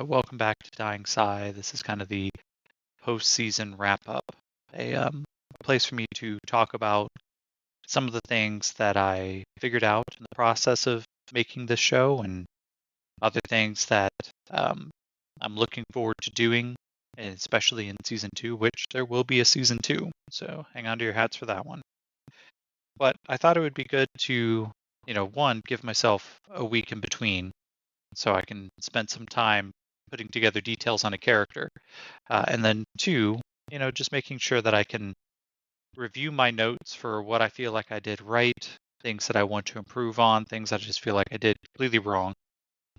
Welcome back to Dying Sigh. This is kind of the post-season wrap-up, a place for me to talk about some of the things that I figured out in the process of making this show and other things that um, I'm looking forward to doing, and especially in season two, which there will be a season two. So hang on to your hats for that one. But I thought it would be good to, one, give myself a week in between so I can spend some time putting together details on a character. And then two, just making sure that I can review my notes for what I feel like I did right, things that I want to improve on, things I just feel like I did completely wrong,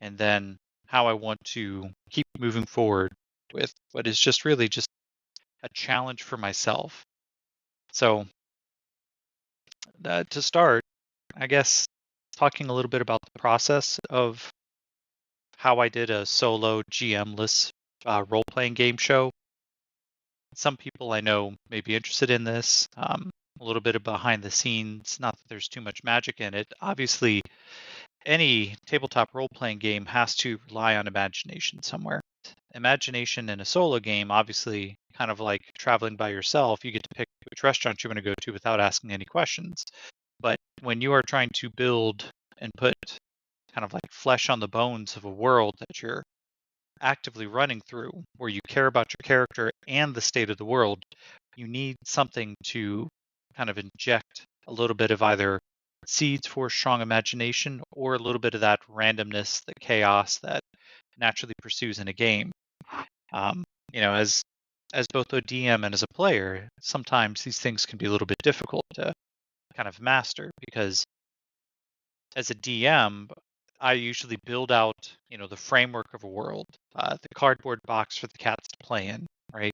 and then how I want to keep moving forward with what is just really just a challenge for myself. So to start, I guess talking a little bit about the process of how I did a solo GM-less role-playing game show. Some people I know may be interested in this. A little bit of behind the scenes, not that there's too much magic in it. Obviously, any tabletop role playing game has to rely on imagination somewhere. Imagination in a solo game, obviously, kind of like traveling by yourself, you get to pick which restaurant you want to go to without asking any questions. But when you are trying to build and put kind of like flesh on the bones of a world that you're actively running through, where you care about your character and the state of the world, you need something to kind of inject a little bit of either seeds for strong imagination or a little bit of that randomness, the chaos that naturally pursues in a game. Um, as both a DM and as a player, sometimes these things can be a little bit difficult to kind of master because as a DM, I usually build out, the framework of a world, the cardboard box for the cats to play in, right?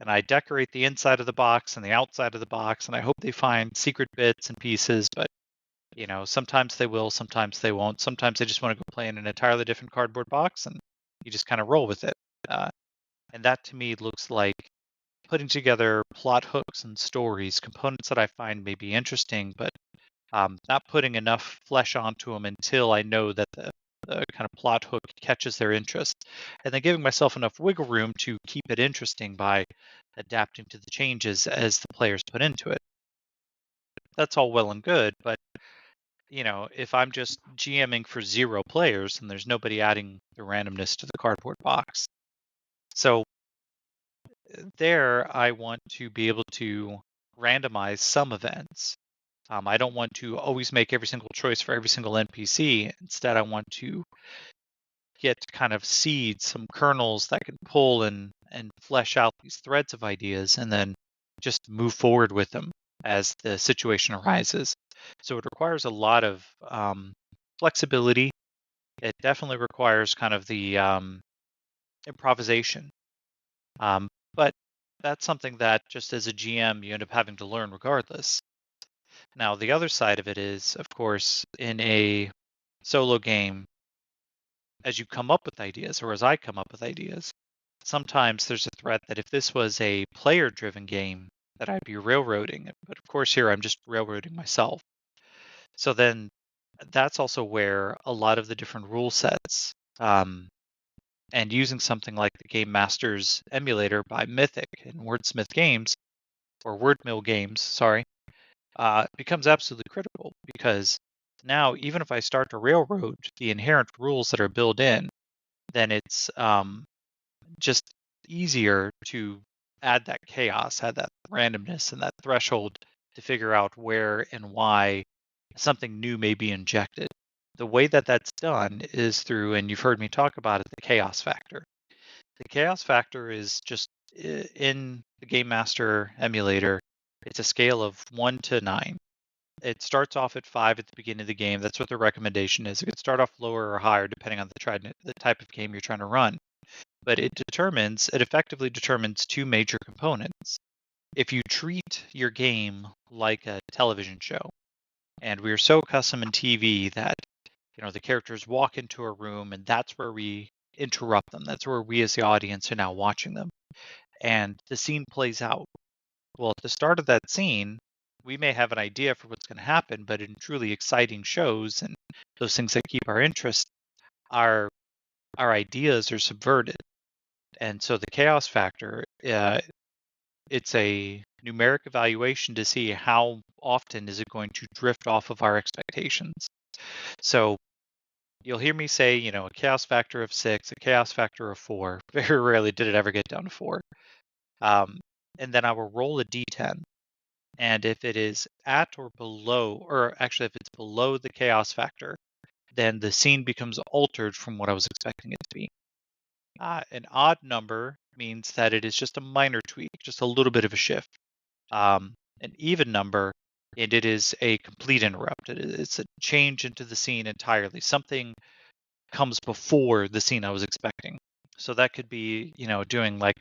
And I decorate the inside of the box and the outside of the box, and I hope they find secret bits and pieces. But sometimes they will, sometimes they won't. Sometimes they just want to go play in an entirely different cardboard box, and you just kind of roll with it. And that to me looks like putting together plot hooks and stories, components that I find may be interesting, but not putting enough flesh onto them until I know that the kind of plot hook catches their interest, and then giving myself enough wiggle room to keep it interesting by adapting to the changes as the players put into it. That's all well and good, but if I'm just GMing for 0 players and there's nobody adding the randomness to the cardboard box. So there, I want to be able to randomize some events. I don't want to always make every single choice for every single NPC. Instead, I want to get kind of seeds, some kernels that can pull and flesh out these threads of ideas and then just move forward with them as the situation arises. So it requires a lot of flexibility. It definitely requires kind of the improvisation. But that's something that just as a GM, you end up having to learn regardless. Now, the other side of it is, of course, in a solo game, as you come up with ideas, or as I come up with ideas, sometimes there's a threat that if this was a player-driven game, that I'd be railroading. But of course, here I'm just railroading myself. So then that's also where a lot of the different rule sets and using something like the Game Master's emulator by Mythic and Wordsmith Games, or Wordmill Games, sorry, becomes absolutely critical because now even if I start to railroad the inherent rules that are built in, then it's just easier to add that chaos, add that randomness and that threshold to figure out where and why something new may be injected. The way that that's done is through, and you've heard me talk about it, the chaos factor. The chaos factor is just in the Game Master emulator, it's a scale of 1 to 9. It starts off at 5 at the beginning of the game. That's what the recommendation is. It could start off lower or higher depending on the type of game you're trying to run. But it effectively determines two major components. If you treat your game like a television show, and we're so accustomed in TV that the characters walk into a room and that's where we interrupt them. That's where we as the audience are now watching them. And the scene plays out. Well, at the start of that scene, we may have an idea for what's going to happen, but in truly exciting shows and those things that keep our interest, our our ideas are subverted. And so the chaos factor, it's a numeric evaluation to see how often is it going to drift off of our expectations. So you'll hear me say, a chaos factor of 6, a chaos factor of 4. Very rarely did it ever get down to 4. Um, and then I will roll a d10. And if it is at or below, or actually if it's below the chaos factor, then the scene becomes altered from what I was expecting it to be. An odd number means that it is just a minor tweak, just a little bit of a shift. An even number, and it is a complete interrupt. It's a change into the scene entirely. Something comes before the scene I was expecting. So that could be, doing like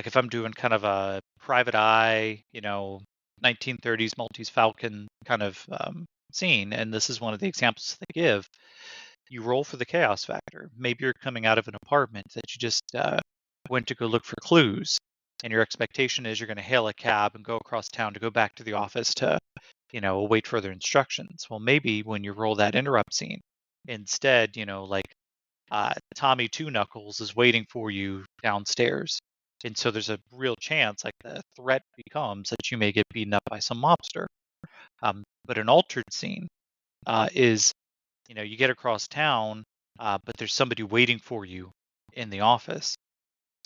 if I'm doing kind of a private eye, 1930s Maltese Falcon kind of scene, and this is one of the examples they give. You roll for the chaos factor. Maybe you're coming out of an apartment that you just went to go look for clues, and your expectation is you're going to hail a cab and go across town to go back to the office to, await further instructions. Well, maybe when you roll that interrupt scene, instead, Tommy Two Knuckles is waiting for you downstairs. And so there's a real chance, like the threat becomes that you may get beaten up by some mobster. But an altered scene is, you get across town, but there's somebody waiting for you in the office.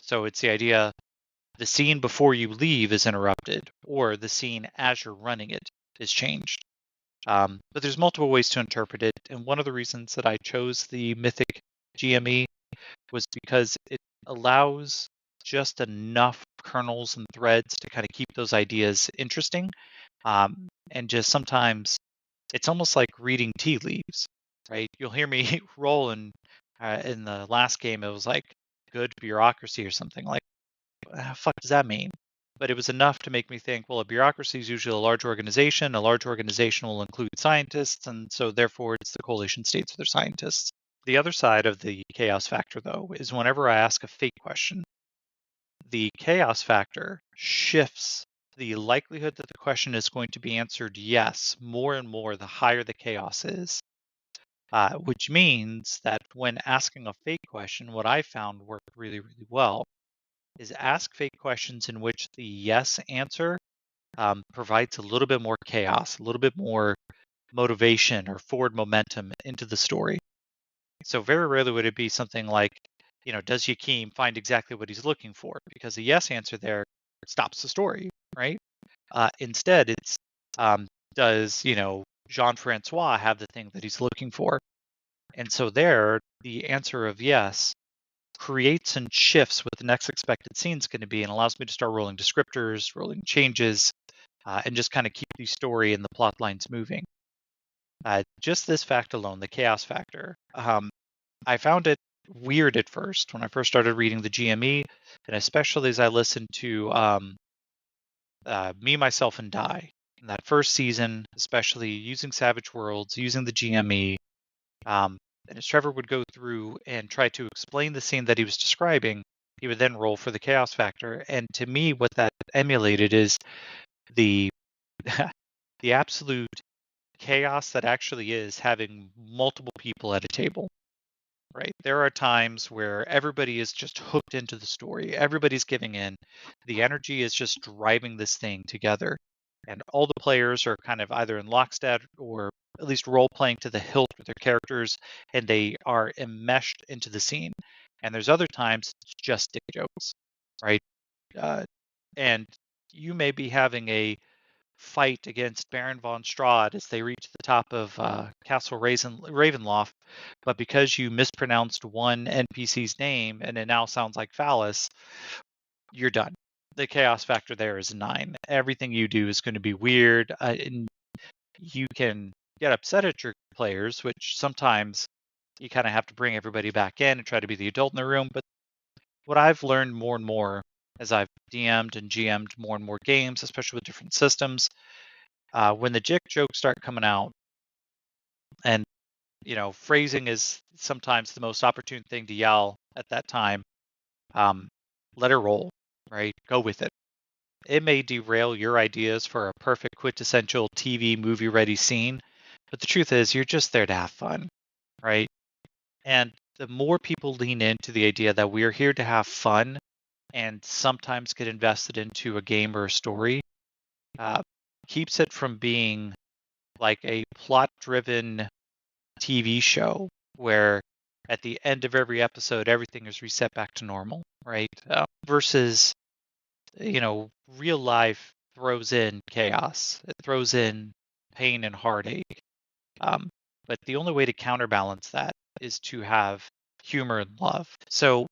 So it's the idea the scene before you leave is interrupted, or the scene as you're running it is changed. But there's multiple ways to interpret it. And one of the reasons that I chose the Mythic GME was because it allows just enough kernels and threads to kind of keep those ideas interesting. And just sometimes it's almost like reading tea leaves, right? You'll hear me roll, and in the last game, it was like good bureaucracy or something. Like, what the fuck does that mean? But it was enough to make me think, well, a bureaucracy is usually a large organization. A large organization will include scientists, and so therefore it's the coalition states with their scientists. The other side of the chaos factor, though, is whenever I ask a fake question, the chaos factor shifts the likelihood that the question is going to be answered yes more and more the higher the chaos is. Which means that when asking a fake question, what I found worked really, really well is ask fake questions in which the yes answer provides a little bit more chaos, a little bit more motivation or forward momentum into the story. So very rarely would it be something like, does Yakeem find exactly what he's looking for? Because the yes answer there stops the story, right? Instead, it's does, Jean-Francois have the thing that he's looking for? And so there, the answer of yes creates and shifts what the next expected scene is going to be and allows me to start rolling descriptors, rolling changes, and just kind of keep the story and the plot lines moving. Just this fact alone, the chaos factor, I found it weird at first when I first started reading the GME, and especially as I listened to Me, Myself, and Die. In that first season, especially using Savage Worlds, using the GME, and as Trevor would go through and try to explain the scene that he was describing, he would then roll for the chaos factor. And to me, what that emulated is the the absolute chaos that actually is having multiple people at a table. Right. There are times where everybody is just hooked into the story. Everybody's giving in. The energy is just driving this thing together. And all the players are kind of either in lockstep or at least role playing to the hilt with their characters, and they are enmeshed into the scene. And there's other times it's just dick jokes, right? Uh, and you may be having a fight against Baron von Strahd as they reach the top of Castle Ravenloft, but because you mispronounced one NPC's name and it now sounds like phallus, you're done. The chaos factor there is 9. Everything you do is going to be weird, and you can get upset at your players, which sometimes you kind of have to bring everybody back in and try to be the adult in the room. But what I've learned more and more as I've DM'd and GM'd more and more games, especially with different systems, when the dick jokes start coming out, and phrasing is sometimes the most opportune thing to yell at that time. Let her roll, right? Go with it. It may derail your ideas for a perfect quintessential TV movie ready scene, but the truth is you're just there to have fun, right? And the more people lean into the idea that we're here to have fun and sometimes get invested into a game or a story, uh, keeps it from being like a plot-driven TV show where at the end of every episode everything is reset back to normal, right? Versus, real life throws in chaos. It throws in pain and heartache. Um, but the only way to counterbalance that is to have humor and love. So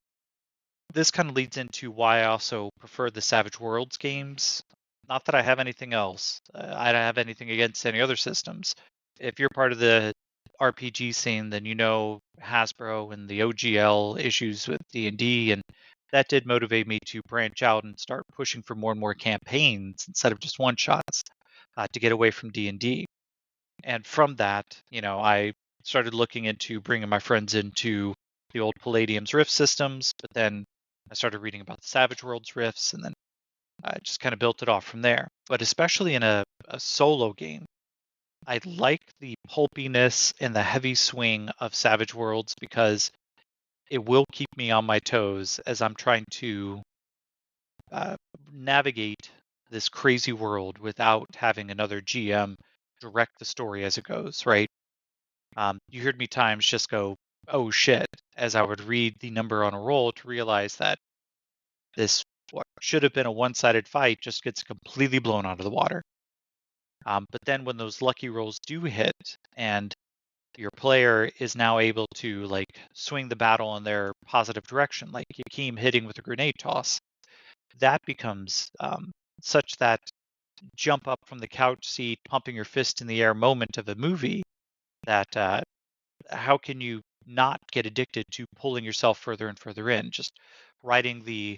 this kind of leads into why I also prefer the Savage Worlds games. Not that I have anything else. I don't have anything against any other systems. If you're part of the RPG scene, then you know Hasbro and the OGL issues with D&D, and that did motivate me to branch out and start pushing for more and more campaigns instead of just one shots to get away from D&D. And from that, I started looking into bringing my friends into the old Palladium's Rift systems, but then I started reading about the Savage Worlds Rifts, and then I just kind of built it off from there. But especially in a solo game, I like the pulpiness and the heavy swing of Savage Worlds because it will keep me on my toes as I'm trying to uh, navigate this crazy world without having another GM direct the story as it goes, right? You heard me times just go, oh shit, as I would read the number on a roll to realize that this what should have been a one-sided fight just gets completely blown out of the water. But then when those lucky rolls do hit and your player is now able to like swing the battle in their positive direction, like Yakeem hitting with a grenade toss, that becomes such that jump up from the couch seat, pumping your fist in the air moment of a movie that how can you not get addicted to pulling yourself further and further in, just riding the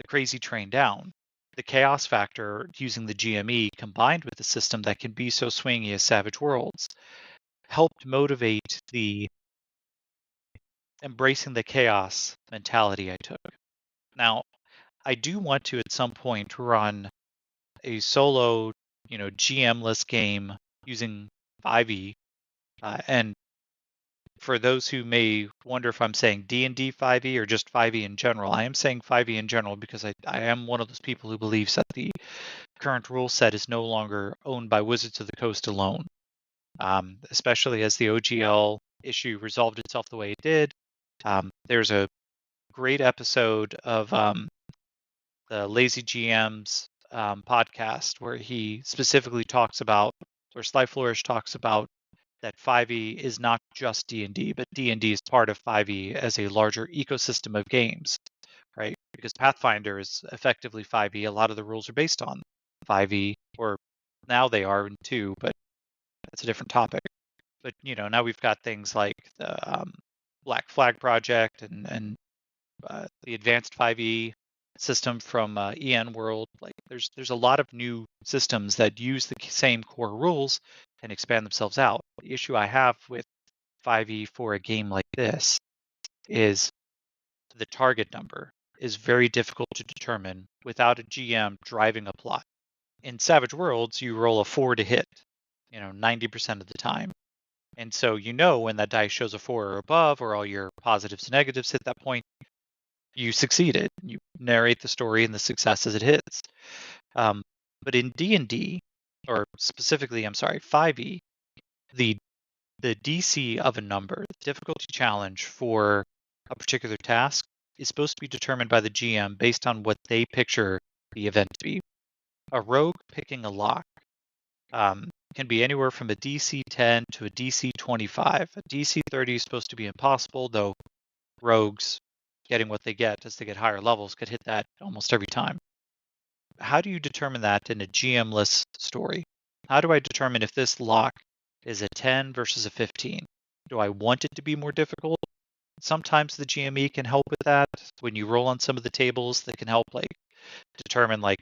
crazy train down? The chaos factor using the GME combined with the system that can be so swingy as Savage Worlds helped motivate the embracing the chaos mentality I took. Now, I do want to at some point run a solo, GM-less game using 5e, and for those who may wonder if I'm saying D&D 5e or just 5e in general, I am saying 5e in general because I am one of those people who believes that the current rule set is no longer owned by Wizards of the Coast alone, especially as the OGL issue resolved itself the way it did. There's a great episode of the Lazy GM's podcast where he specifically talks about, where Sly Flourish talks about that 5e is not just D&D, but D&D is part of 5e as a larger ecosystem of games, right? Because Pathfinder is effectively 5e. A lot of the rules are based on 5e, or now they are in 2, but that's a different topic. But now we've got things like the Black Flag Project and the advanced 5e system from EN World. Like there's a lot of new systems that use the same core rules and expand themselves out. The issue I have with 5e for a game like this is the target number is very difficult to determine without a GM driving a plot. In Savage Worlds, you roll a 4 to hit, 90% of the time. And so when that dice shows a 4 or above, or all your positives and negatives hit that point, you succeeded. You narrate the story and the success as it hits. But in D&D, or specifically, 5e, the DC of a number, the difficulty challenge for a particular task, is supposed to be determined by the GM based on what they picture the event to be. A rogue picking a lock can be anywhere from a DC 10 to a DC 25. A DC 30 is supposed to be impossible, though rogues getting what they get as they get higher levels could hit that almost every time. How do you determine that in a GM-less story? How do I determine if this lock is a 10 versus a 15? Do I want it to be more difficult? Sometimes the GME can help with that. When you roll on some of the tables, they can help determine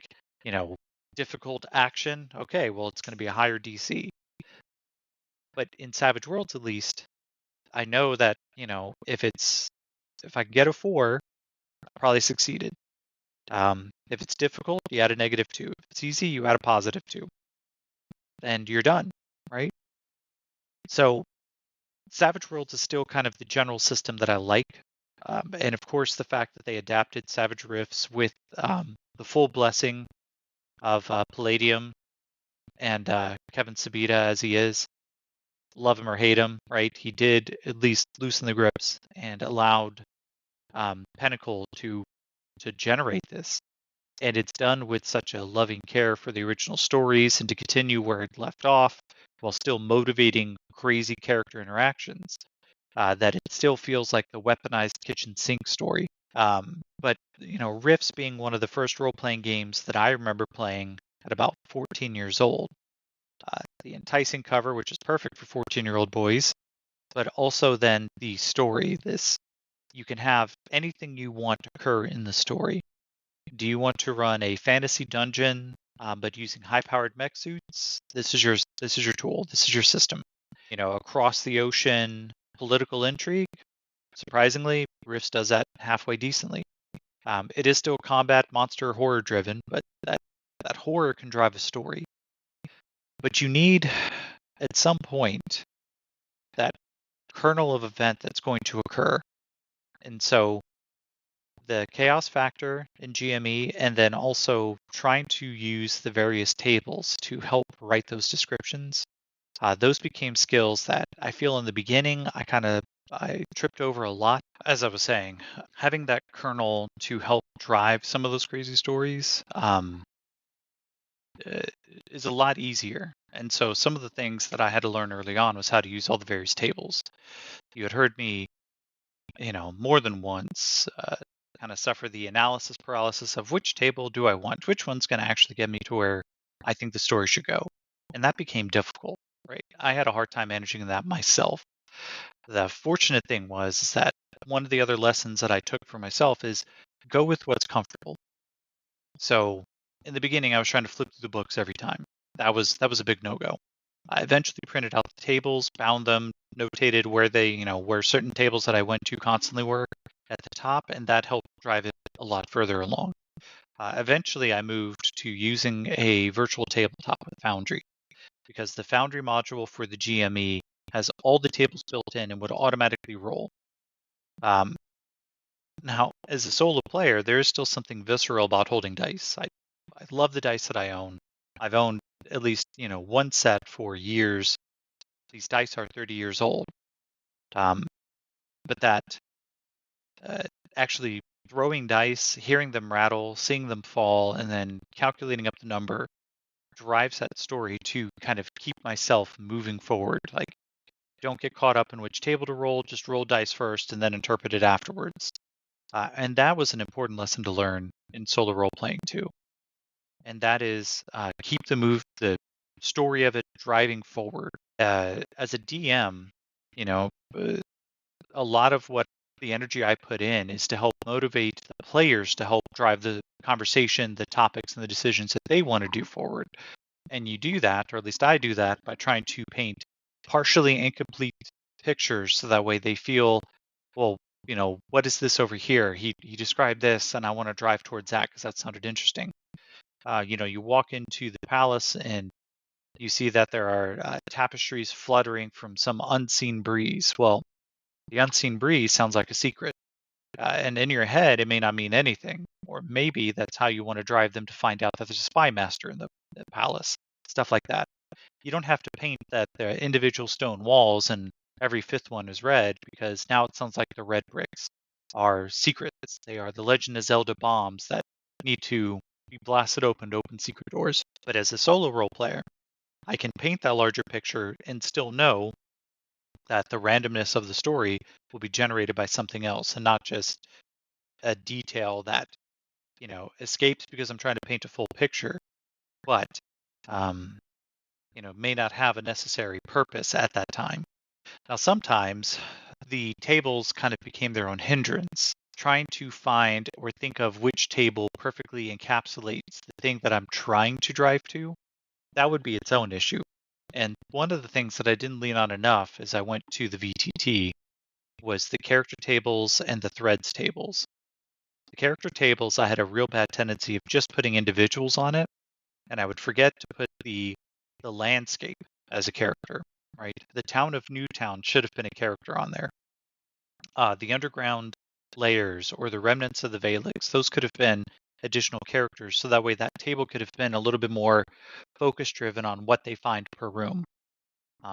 difficult action. Okay, well, it's going to be a higher DC. But in Savage Worlds, at least, I know that, if I get a 4, I probably succeeded. If it's difficult, you add a -2. If it's easy, you add a +2. And you're done, right? So Savage Worlds is still kind of the general system that I like. And of course, the fact that they adapted Savage Rifts with the full blessing of Palladium and Kevin Sabita as he is. Love him or hate him, right? He did at least loosen the grips and allowed Pinnacle to generate this. And it's done with such a loving care for the original stories and to continue where it left off while still motivating crazy character interactions. That it still feels like the weaponized kitchen sink story. But Rifts being one of the first role-playing games that I remember playing at about 14 years old. The enticing cover, which is perfect for 14-year-old boys, but also then the story. This you can have anything you want occur in the story. Do you want to run a fantasy dungeon, but using high-powered mech suits? This is your tool. This is your system. Across the ocean, political intrigue. Surprisingly, Rifts does that halfway decently. It is still combat, monster, horror driven, but that horror can drive a story. But you need, at some point, that kernel of event that's going to occur. And so the chaos factor in GME, and then also trying to use the various tables to help write those descriptions. Those became skills that I feel in the beginning I tripped over a lot. As I was saying, having that kernel to help drive some of those crazy stories is a lot easier. And so some of the things that I had to learn early on was how to use all the various tables. You had heard me, more than once kind of suffer the analysis paralysis of which table do I want? Which one's going to actually get me to where I think the story should go? And that became difficult, right? I had a hard time managing that myself. The fortunate thing was that one of the other lessons that I took for myself is go with what's comfortable. So in the beginning, I was trying to flip through the books every time. That was a big no-go. I eventually printed out the tables, bound them, notated where certain tables that I went to constantly were at the top, and that helped drive it a lot further along. Eventually, I moved to using a virtual tabletop with Foundry because the Foundry module for the GME has all the tables built in and would automatically roll. Now, as a solo player, there is still something visceral about holding dice. I love the dice that I own. I've owned at least one set for years. These dice are 30 years old. But that actually throwing dice, hearing them rattle, seeing them fall, and then calculating up the number drives that story to kind of keep myself moving forward. Like, don't get caught up in which table to roll, just roll dice first and then interpret it afterwards. And that was an important lesson to learn in solo role playing too. And that is keep the story of it driving forward. As a DM, a lot of what the energy I put in is to help motivate the players to help drive the conversation, the topics, and the decisions that they want to do forward. And you do that, or at least I do that, by trying to paint partially incomplete pictures so that way they feel, well, what is this over here? He described this, and I want to drive towards that because that sounded interesting. You walk into the palace and you see that there are tapestries fluttering from some unseen breeze. Well, the unseen breeze sounds like a secret. And in your head, it may not mean anything. Or maybe that's how you want to drive them to find out that there's a spy master in the palace. Stuff like that. You don't have to paint that there are individual stone walls and every fifth one is red, because now it sounds like the red bricks are secrets. They are the Legend of Zelda bombs that need to be blasted open to open secret doors. But as a solo role player, I can paint that larger picture and still know that the randomness of the story will be generated by something else and not just a detail that escapes because I'm trying to paint a full picture, but may not have a necessary purpose at that time. Now, sometimes the tables kind of became their own hindrance, trying to find or think of which table perfectly encapsulates the thing that I'm trying to drive to. That would be its own issue. And one of the things that I didn't lean on enough as I went to the VTT was the character tables and the threads tables. The character tables, I had a real bad tendency of just putting individuals on it, and I would forget to put the landscape as a character. right? The town of Newtown should have been a character on there. The underground layers or the remnants of the Valix, those could have been additional characters. So that way that table could have been a little bit more focus driven on what they find per room.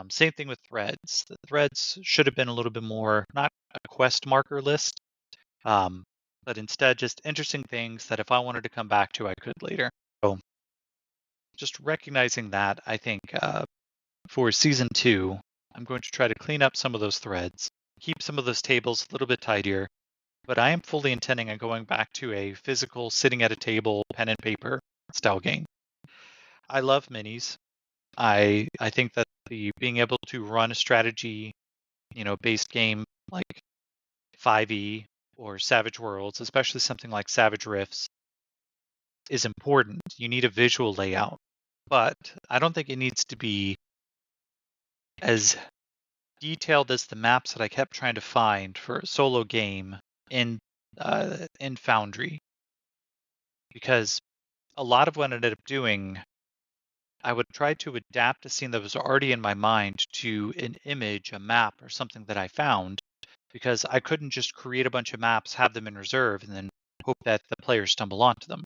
Same thing with threads. The threads should have been a little bit more, not a quest marker list, um, but instead just interesting things that if I wanted to come back to, I could later. So just recognizing that, I think for season 2, I'm going to try to clean up some of those threads, keep some of those tables a little bit tidier, but I am fully intending on going back to a physical sitting at a table, pen and paper style game. I love minis. I think that the being able to run a strategy, based game like 5e or Savage Worlds, especially something like Savage Rifts, is important. You need a visual layout, but I don't think it needs to be as detailed as the maps that I kept trying to find for a solo game in Foundry, because a lot of what I ended up doing, I would try to adapt a scene that was already in my mind to an image, a map, or something that I found, because I couldn't just create a bunch of maps, have them in reserve, and then hope that the players stumble onto them.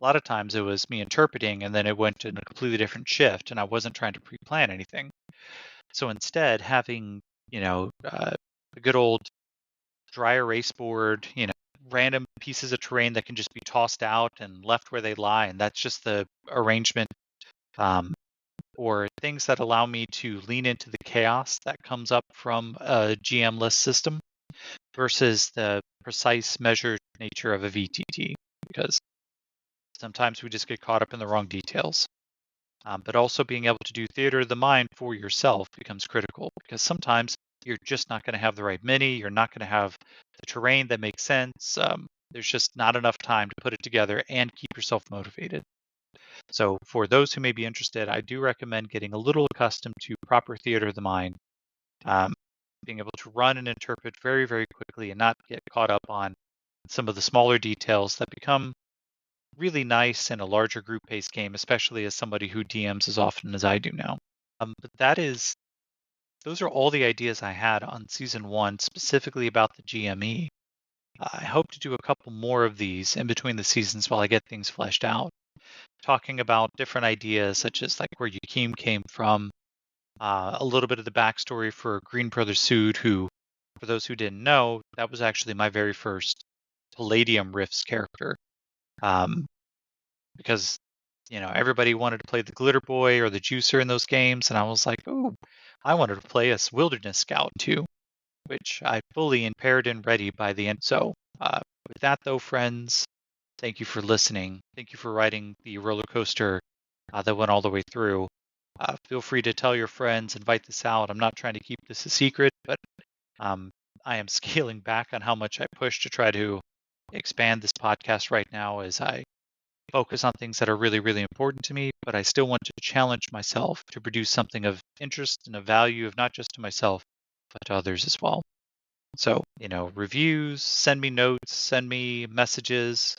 A lot of times it was me interpreting, and then it went in a completely different shift, and I wasn't trying to pre-plan anything. So instead, having a good old dry erase board, random pieces of terrain that can just be tossed out and left where they lie, and that's just the arrangement, um, or things that allow me to lean into the chaos that comes up from a GM list system versus the precise measured nature of a VTT, because sometimes we just get caught up in the wrong details. But also being able to do theater of the mind for yourself becomes critical, because sometimes you're just not going to have the right mini, you're not going to have the terrain that makes sense. There's just not enough time to put it together and keep yourself motivated. So for those who may be interested, I do recommend getting a little accustomed to proper theater of the mind, um, being able to run and interpret very, very quickly and not get caught up on some of the smaller details that become really nice in a larger group-based game, especially as somebody who DMs as often as I do now. But those are all the ideas I had on season 1, specifically about the GME. I hope to do a couple more of these in between the seasons while I get things fleshed out, talking about different ideas such as like where Yakim came from, a little bit of the backstory for Green Brother Sood, who, for those who didn't know, that was actually my very first Palladium Rifts character. Because everybody wanted to play the Glitter Boy or the Juicer in those games, and I was like, oh, I wanted to play as Wilderness Scout too, which I fully impaired and ready by the end. So with that though, friends, thank you for listening. Thank you for riding the roller coaster that went all the way through. Feel free to tell your friends, invite this out. I'm not trying to keep this a secret, but um, I am scaling back on how much I push to try to expand this podcast right now as I focus on things that are really, really important to me, but I still want to challenge myself to produce something of interest and of value of not just to myself, but to others as well. So, reviews, send me notes, send me messages.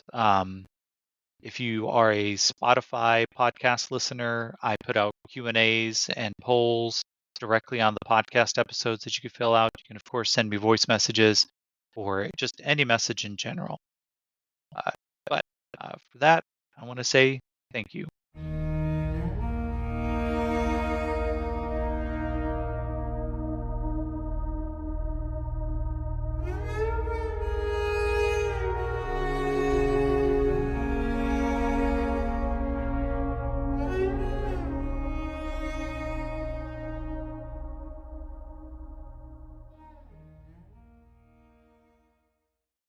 If you are a Spotify podcast listener, I put out Q&As and polls directly on the podcast episodes that you can fill out. You can, of course, send me voice messages or just any message in general. But for that, I want to say thank you.